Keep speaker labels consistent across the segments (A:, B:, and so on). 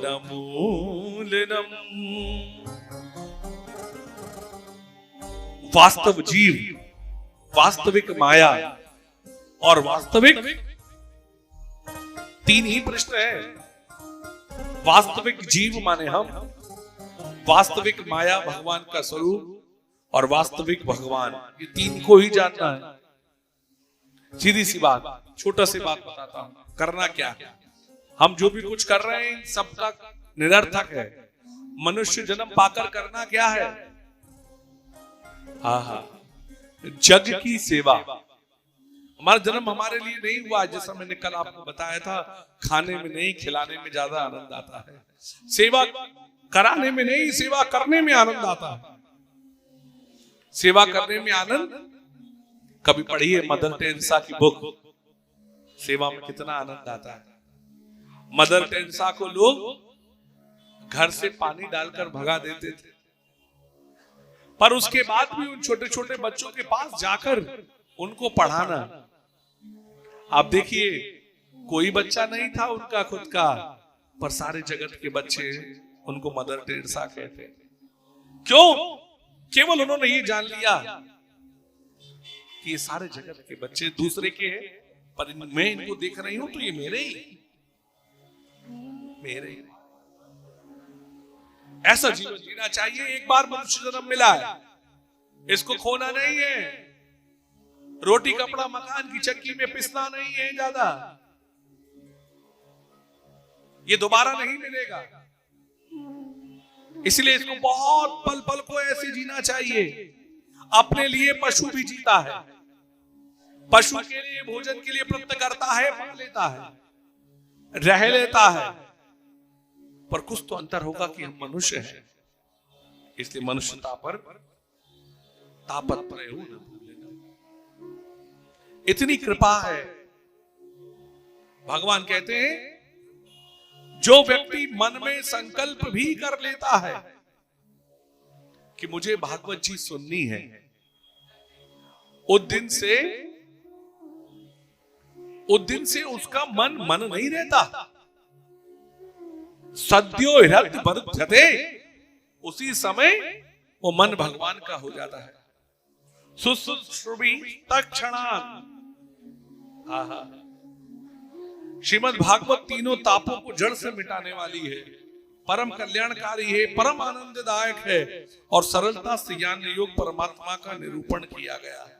A: नमूलनम। वास्तव जीव, वास्तविक माया और वास्तविक, तीन ही प्रश्न है। वास्तविक जीव माने हम, वास्तविक माया भगवान का स्वरूप, और वास्तविक भगवान, ये तीन को ही जानना है। सीधी सी बात, छोटा सी बात बताता हूं, करना क्या है। हम जो भी कुछ कर रहे हैं सबका निरर्थक है। मनुष्य जन्म पाकर करना क्या है? हाँ, जग की सेवा। हमारा जन्म हमारे लिए नहीं हुआ, जैसा मैंने कल आपको बताया था, खाने में नहीं, खिलाने में ज्यादा आनंद आता है। सेवा कराने में नहीं, सेवा करने में आनंद आता है। सेवा करने में आनंद, कभी पढ़िए मदर टेरेसा की बुक, सेवा में कितना आनंद आता है। मदर टेरेसा को लोग घर से पानी डालकर भगा देते थे, पर उसके बाद भी उन छोटे छोटे बच्चों के पास जाकर उनको पढ़ाना। आप देखिए, कोई बच्चा नहीं था उनका खुद का, पर सारे जगत के बच्चे उनको मदर टेरेसा कहते। क्यों? केवल उन्होंने ये जान लिया कि ये सारे जगत के बच्चे दूसरे के हैं, पर मैं इनको देख रही हूं तो ये मेरे ही। ऐसा जीवन जीना चाहिए। एक बार मनुष्य जन्म मिला है, इसको खोना नहीं है। रोटी कपड़ा मकान की चक्की में पिसना नहीं है ज्यादा, ये दोबारा नहीं मिलेगा। इसलिए इसको बहुत पल पल को ऐसे जीना चाहिए। अपने लिए पशु भी जीता है, पशु के लिए भोजन के लिए प्रयत्न करता है, पा लेता है, रह लेता है, पर कुछ तो अंतर होगा कि हम मनुष्य हैं। इसलिए मनुष्यता पर तापत्रय न भूलना। इतनी कृपा है। भगवान कहते हैं, जो व्यक्ति मन में संकल्प भी कर लेता है कि मुझे भागवत जी सुननी है, उस दिन से उसका मन नहीं रहता। सद्यो हृदय बरुध्यते, उसी समय वो मन भगवान का हो जाता है। शुश्रूषि तत्क्षणात्। श्रीमद् भागवत तीनों तापों को जड़ से मिटाने वाली है, परम कल्याणकारी है, परम आनंददायक है, और सरलता से ज्ञान योग परमात्मा का निरूपण किया गया है।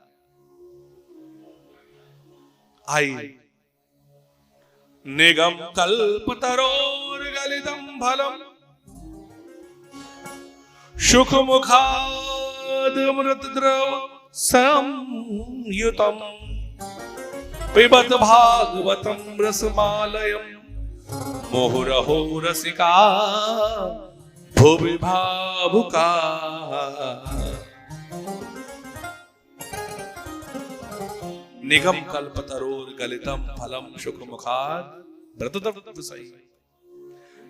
A: आइए, निगम कल्पतरोर्गलितं फलम् सुख मुखाद अमृतद्रव संयुतम् पिबत भागवतम रसमालयम् मुहुरहो रसिका भुवि भावुका। निगम कल्पतरोर गलितम फलम शुक मुखाद व्रतदव सही।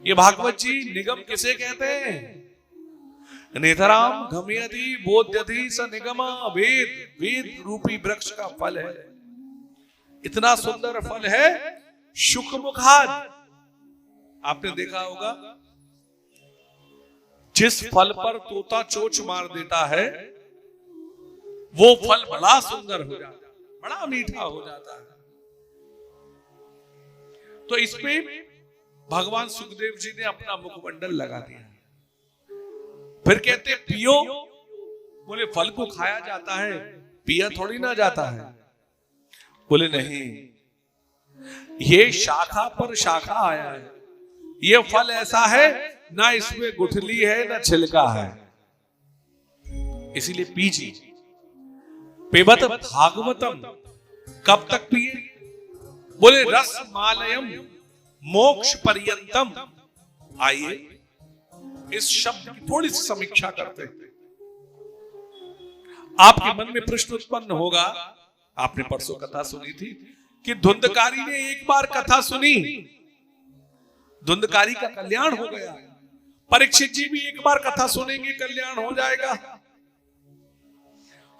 A: ये भागवत जी निगम किसे कहते हैं? नेतराम गमयति बोध्यति स निगमा। वेद रूपी वृक्ष का फल है। इतना सुंदर फल है, शुक मुखाद। आपने देखा होगा, जिस फल पर तोता चोंच मार देता है वो फल बड़ा सुंदर हो जाता है, बड़ा मीठा हो जाता है। तो इसमें भगवान सुखदेव जी ने अपना मुखमंडल लगा दिया। फिर कहते पियो, बोले फल को खाया जाता है, पिया थोड़ी ना जाता है। बोले नहीं, ये शाखा पर शाखा आया है, ये फल ऐसा है ना इसमें गुठली है ना छिलका है, इसीलिए पीजिए। पिबत भागवतम, कब तक पिए? बोले रस मालयम मोक्ष पर्यंतम। आइए इस शब्द की थोड़ी सी समीक्षा करते हैं। आपके मन में प्रश्न उत्पन्न होगा, आपने परसों कथा सुनी थी कि धुंधकारी ने एक बार कथा सुनी, धुंधकारी का कल्याण हो गया। परीक्षित जी भी एक बार कथा सुनेंगे, कल्याण हो जाएगा।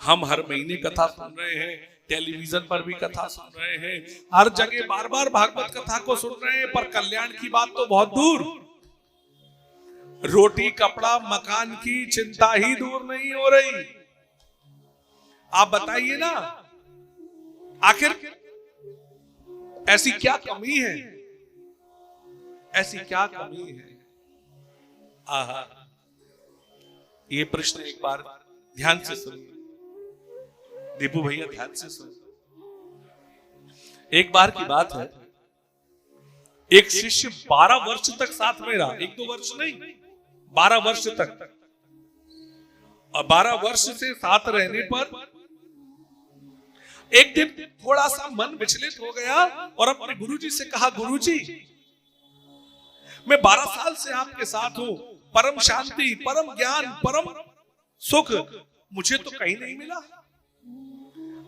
A: हम हर महीने कथा सुन रहे हैं, टेलीविजन पर भी कथा सुन रहे हैं, हर जगह बार बार भागवत कथा को सुन रहे हैं, पर कल्याण की बात तो बहुत दूर। रोटी कपड़ा मकान की चिंता ही दूर नहीं हो रही। आप बताइए ना, आखिर ऐसी क्या कमी है, ऐसी क्या कमी है? आहा, ये प्रश्न एक बार ध्यान से सुनिए, दीपू भैया ध्यान से सुनिए। एक बार की बात है, एक शिष्य 12 वर्ष तक साथ में रहा, 1-2 वर्ष नहीं, 12 वर्ष तक। और 12 वर्ष से साथ रहने पर एक दिन थोड़ा सा मन विचलित हो गया और अपने गुरुजी से कहा, गुरुजी मैं 12 साल से आपके साथ हूं, परम शांति, परम ज्ञान, परम सुख मुझे तो कहीं नहीं मिला,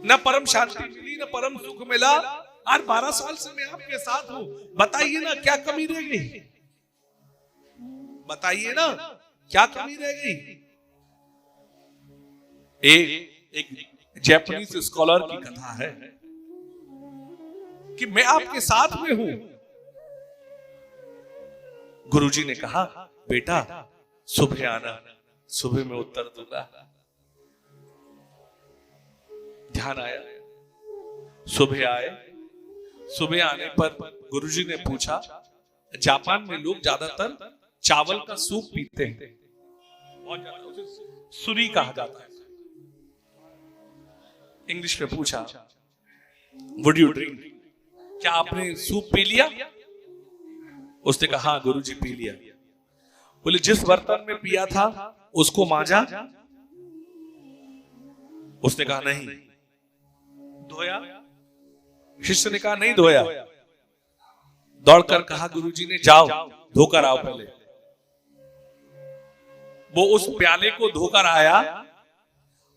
A: न परम शांति मिली, न परम सुख मिला। आज 12 साल से मैं आपके साथ हूं, बताइए ना क्या कमी रह गई, बताइए ना क्या कमी रह गई। एक जापानीज स्कॉलर की कथा है कि मैं आपके साथ में हूं। गुरुजी ने कहा, बेटा सुबह आना, सुबह में उत्तर दूंगा। ध्यान आया, सुबह आए। सुबह आने पर गुरुजी ने पूछा, जापान में लोग ज्यादातर चावल का सूप पीते हैं, सुरी कहा जाता है। इंग्लिश में पूछा, वुड यू ड्रिंक, क्या आपने सूप पी लिया? उसने कहा, हाँ गुरुजी पी लिया। बोले, जिस बर्तन में पिया था उसको मांजा? उसने कहा नहीं। धोया? शिष्य ने कहा नहीं धोया। दौड़कर कहा, गुरुजी ने जाओ धोकर आओ पहले। वो उस प्याले को धोकर आया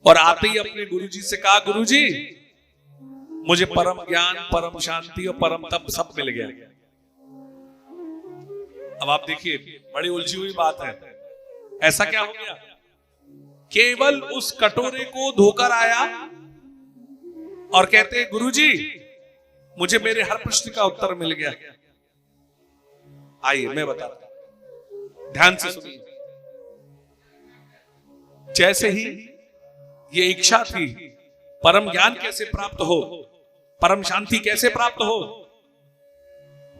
A: और आते ही अपने गुरुजी से कहा, गुरुजी मुझे परम ज्ञान, परम शांति और परम तप सब मिल गया। अब आप देखिए, बड़ी उलझी हुई बात है। ऐसा क्या हो गया? केवल उस कटोरे को धोकर आया और कहते, गुरुजी मुझे मेरे हर प्रश्न का उत्तर मिल गया। आइए मैं बताता हूं, ध्यान से सुनिए। जैसे ही ये इच्छा थी, परम ज्ञान कैसे प्राप्त हो, परम शांति कैसे प्राप्त हो,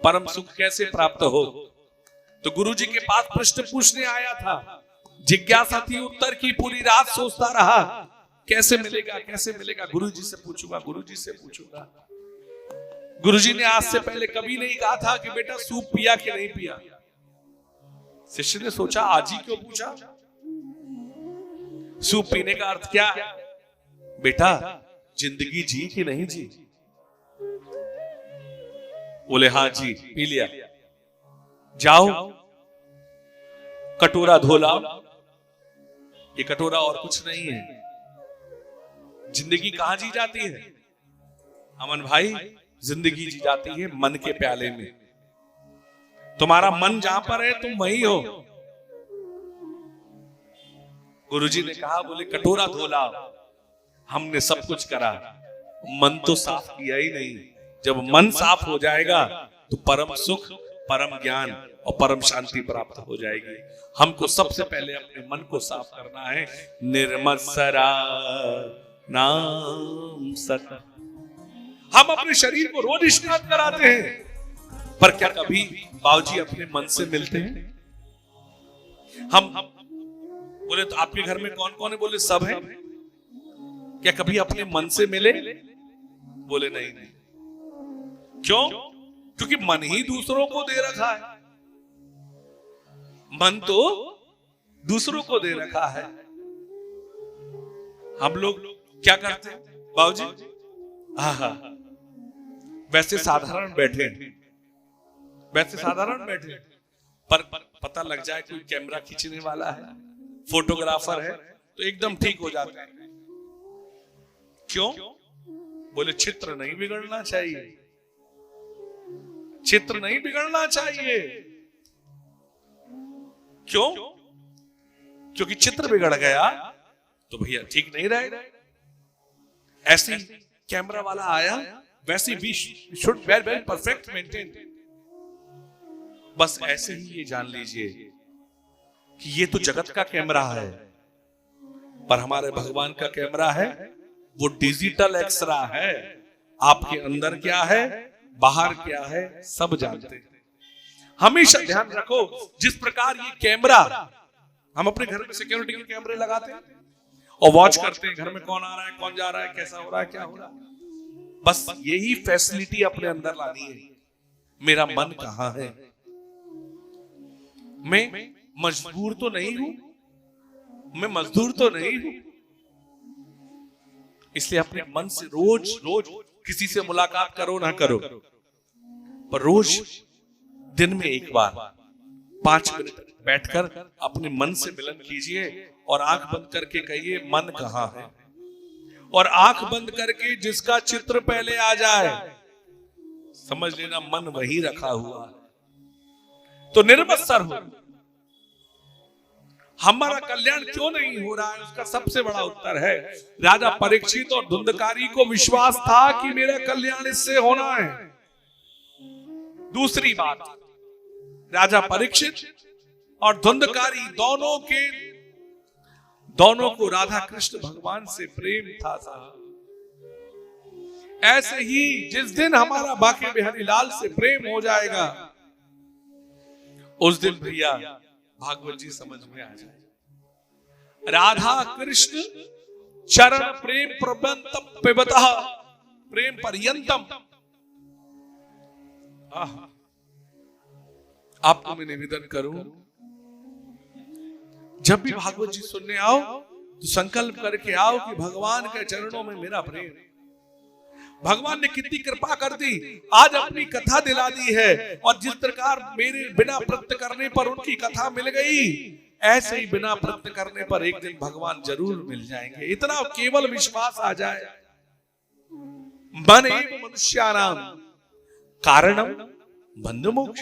A: परम सुख कैसे प्राप्त हो, तो गुरुजी के पास प्रश्न पूछने आया था। जिज्ञासा थी, उत्तर की पूरी रात सोचता रहा, कैसे मिलेगा, कैसे मिलेगा, गुरुजी से पूछूंगा, गुरुजी से पूछूंगा। गुरुजी ने आज से पहले कभी नहीं कहा था कि बेटा सूप पिया कि नहीं पिया। शिष्य ने सोचा, आज ही क्यों पूछा? सूप पीने का अर्थ क्या है? बेटा जिंदगी जी कि नहीं जी? बोले, हाँ जी पी लिया। जाओ कटोरा धो लाओ। ये कटोरा और कुछ नहीं है। जिंदगी कहां जी जाती है अमन भाई? जिंदगी जी जाती है मन के प्याले में। तुम्हारा मन जहां पर है तुम वही हो। गुरुजी ने कहा, बोले कटोरा धो लाओ। हमने सब कुछ करा, मन तो साफ किया ही नहीं। जब मन साफ हो जाएगा तो परम सुख, परम ज्ञान और परम शांति प्राप्त हो जाएगी। हमको सबसे पहले अपने मन को साफ करना है। निर्मत्सरा नाम सत। हम अपने शरीर को रोज स्नान कराते हैं, पर क्या कभी बाबूजी अपने मन से मिलते हैं? हम बोले, तो आपके घर में कौन कौन है? बोले, सब है। क्या कभी अपने मन से मिले? बोले, नहीं नहीं। क्यों? क्योंकि मन ही दूसरों को दे रखा है। मन तो दूसरों को दे रखा है। हम लोग क्या करते हैं बाबूजी? हाँ, वैसे साधारण बैठे, वैसे साधारण बैठे, पर पता लग जाए कोई कैमरा खींचने वाला है, फोटोग्राफर है, तो एकदम ठीक हो जाता है। क्यों? बोले, चित्र नहीं बिगड़ना चाहिए, चित्र नहीं बिगड़ना चाहिए। क्यों? क्योंकि चित्र बिगड़ गया तो भैया ठीक नहीं रहेगा। ऐसे कैमरा वाला आया, वैसे we should very perfect maintain. बस ऐसे ही ये जान लीजिए कि ये तो जगत का कैमरा है, पर हमारे भगवान का कैमरा है वो डिजिटल एक्सरा है। आपके अंदर क्या है, बाहर क्या है, सब जानते हैं। हमेशा ध्यान रखो, जिस प्रकार ये कैमरा, हम अपने घर में सिक्योरिटी के कैमरे लगाते हैं और वॉच करते हैं घर में कौन आ रहा है, कौन जा रहा है, कैसा हो रहा है, क्या हो रहा है, बस यही फैसिलिटी अपने अंदर लानी है। मेरा मन कहां है, मैं मजबूर तो नहीं हूं, मैं मजदूर तो नहीं हूं। इसलिए अपने मन से रोज रोज किसी से मुलाकात करो ना करो, पर रोज दिन में एक बार 5 मिनट बैठकर अपने मन से मिलन कीजिए और आंख बंद करके कहिए मन कहां है। और आंख बंद करके जिसका चित्र पहले आ जाए समझ लेना मन वही रखा हुआ है। तो निर्मत्सर हो। हमारा कल्याण क्यों नहीं हो रहा है, उसका सबसे बड़ा उत्तर है राजा परीक्षित और धुंधकारी को विश्वास था कि मेरा कल्याण इससे होना है। दूसरी बात, राजा परीक्षित और धुंधकारी दोनों को राधा कृष्ण भगवान से प्रेम था साहब। ऐसे ही जिस दिन हमारा बाके बिहारी लाल से प्रेम हो जाएगा उस दिन भैया भागवत जी समझ में आ जाए। राधा कृष्ण चरण प्रेम प्रबंतम पिबतः प्रेम पर्यंतम। आपको मैं निवेदन करूं, जब भी भागवत जी सुनने आओ तो संकल्प करके आओ कि भगवान के चरणों में मेरा प्रेम। भगवान ने कितनी कृपा कर दी, आज अपनी कथा दिला दी है, और जिस प्रकार मेरे बिना प्रयत्न करने पर उनकी कथा मिल गई, ऐसे ही बिना प्रयत्न करने पर एक दिन भगवान जरूर मिल जाएंगे। इतना केवल विश्वास आ जाए। मन एव मनुष्याणाम कारणम बंध मोक्ष।